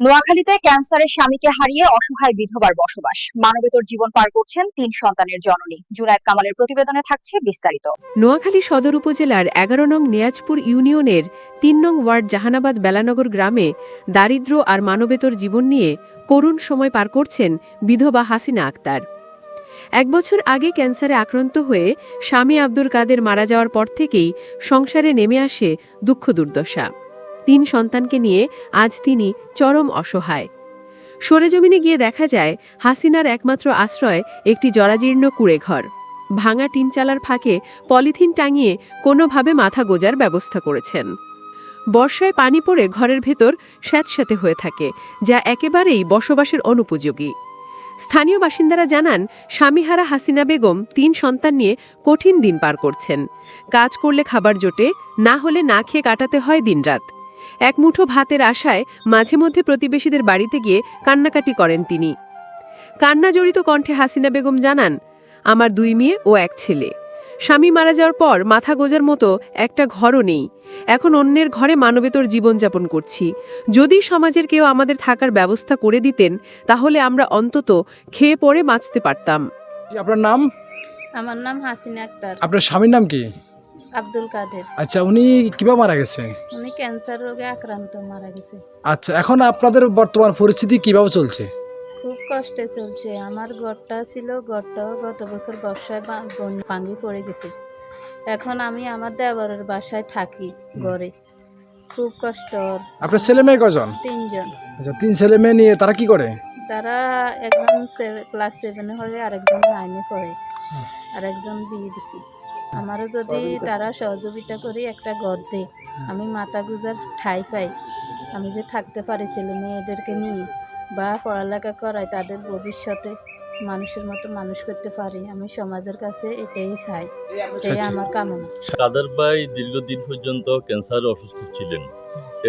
নোয়াখালীতে ক্যান্সারের স্বামীকে হারিয়ে অসহায় বিধবার বসবাস, মানবেতর জীবন পার করছেন ৩ সন্তানের জননী। জুনায়েদ কামালের প্রতিবেদনে থাকছে বিস্তারিত। নোয়াখালী সদর উপজেলার ১১ নং নেয়াজপুর ইউনিয়নের ৩ নং ওয়ার্ড জাহানাবাদ বেলানগর গ্রামে দারিদ্র্য আর মানবেতর জীবন নিয়ে করুণ সময় পার করছেন বিধবা হাসিনা আক্তার। ১ বছর আগে ক্যান্সারে আক্রান্ত হয়ে স্বামী আব্দুল কাদের মারা যাওয়ার পর থেকেই সংসারে নেমে আসে দুঃখ দুর্দশা। ৩ সন্তানকে নিয়ে আজ তিনি চরম অসহায়। সরেজমিনে গিয়ে দেখা যায় হাসিনার একমাত্র আশ্রয় একটি জরাজীর্ণ কুঁড়েঘর। ভাঙা টিনচালার ফাঁকে পলিথিন টাঙিয়ে কোনোভাবে মাথা গোজার ব্যবস্থা করেছেন। বর্ষায় পানি পড়ে ঘরের ভেতর স্যাঁতস্যাঁতে হয়ে থাকে, যা একেবারেই বসবাসের অনুপযোগী। স্থানীয় বাসিন্দারা জানান, স্বামীহারা হাসিনা বেগম ৩ সন্তান নিয়ে কঠিন দিন পার করছেন। কাজ করলে খাবার জোটে, না হলে না খেয়ে কাটাতে হয় দিনরাত। এক মুঠো ভাতের আশায় মাঝে মধ্যে প্রতিবেশীদের বাড়িতে গিয়ে কান্নাকাটি করেন তিনি। কান্না জড়িত কণ্ঠে হাসিনা বেগম জানান, আমার 2 মেয়ে ও 1 ছেলে। স্বামী মারা যাওয়ার পর মাথা গোজার মতো একটা ঘরও নেই। এখন অন্যের ঘরে মানবেতর জীবনযাপন করছি। যদি সমাজের কেউ আমাদের থাকার ব্যবস্থা করে দিতেন, তাহলে আমরা অন্তত খেয়ে পড়ে বাঁচতে পারতাম। আপনার নাম? আমার নাম হাসিনা আক্তার। আপনার স্বামীর নাম কি? আব্দুল কাদের। আচ্ছা, উনি কিভাবে মারা গেছে? উনি ক্যান্সার রোগে আক্রান্ত মারা গেছে। আচ্ছা, এখন আপনাদের বর্তমান পরিস্থিতি কিভাবে চলছে? খুব কষ্টে চলছে। আমার ঘরটা ছিল, ঘরটাও গত বছর বর্ষায় ভাঙি পড়ে গেছে। এখন আমি আমার দেবরের বাসায় থাকি ঘরে। খুব কষ্ট। আপনার ছেলে মেয়ে কয়জন? 3 জন। আচ্ছা, 3 ছেলে মেয়ে নিয়ে তারা কি করে? তারা একজন ক্লাস 7-এ পড়ে, আরেকজন 9-এ পড়ে, আর একজন বিয়ে দিছি। আমারও যদি তারা সহযোগিতা করে একটা ঘর দেয়, আমি মাথা গুজার ঠাঁই পাই, আমি যে থাকতে পারি ছেলে মেয়েদেরকে নিয়ে, বা পড়ালেখা করাই, তাদের ভবিষ্যতে মানুষের মতো মানুষ করতে পারি, আমি সমাজের কাছে এটাই চাই, এটাই আমার কামনা। কাদের ভাই দীর্ঘদিন পর্যন্ত ক্যান্সারে অসুস্থ ছিলেন।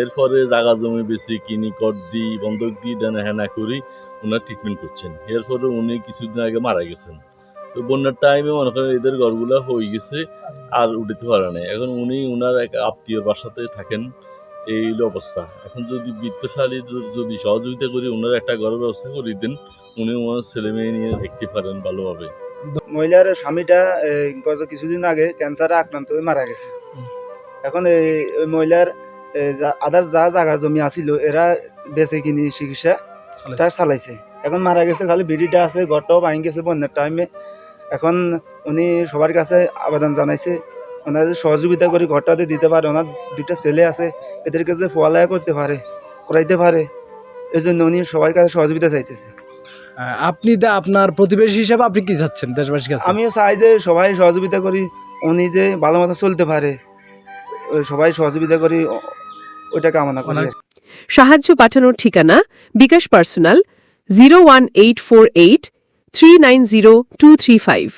এরপরে জায়গা জমি বেশি কিনি, কর দিই, বন্ধক দিই, ডানা হেনা করি ওনার ট্রিটমেন্ট করছেন। এরপরে উনি কিছুদিন আগে মারা গেছেন। তো বন্যার টাইমে মনে করেন এদের ঘরগুলো হয়ে গেছে, আর উঠতে পারে না। এখন উনি ওনার এক আত্মীয়র বাসাতে থাকেন, এই অবস্থা। এখন যদি বিত্তশালী যদি সহযোগিতা করি, ওনার একটা ঘরের ব্যবস্থা করে দিতেন, উনি ওনার ছেলে মেয়ে নিয়ে দেখতে পারেন ভালোভাবে। মহিলার স্বামীটা গত কিছুদিন আগে ক্যান্সারে আক্রান্ত হয়ে মারা গেছে। এখন ওই মহিলার আদার যা জায়গা জমি আসিল, এরা বেঁচে কিনি চিকিৎসা তার চালাইছে। এখন মারা গেছে, খালি বিড়িটা আছে, ঘরটাও ভাঙি গেছে বন্যার টাইমে। এখন উনি সবার কাছে আবেদন জানাইছে, ওনার সহযোগিতা করে ঘরটাতে দিতে পারে। ওনার 2টা ছেলে আছে, এদেরকে যে পড়ালেখা করতে পারে, করাইতে পারে, এই জন্য উনি সবার কাছে সহযোগিতা চাইতেছে। আপনি আপনার প্রতিবেশী হিসাবে আপনি কি চাচ্ছেন দেশবাসীর কাছে? আমিও চাই যে সবাই সহযোগিতা করি, উনি যে ভালো মতো চলতে পারে, সবাই সহযোগিতা করি, ওইটা কামনা করি। সাহায্য পাঠানোর ঠিকানা: বিকাশ পার্সোনাল 01848 390235।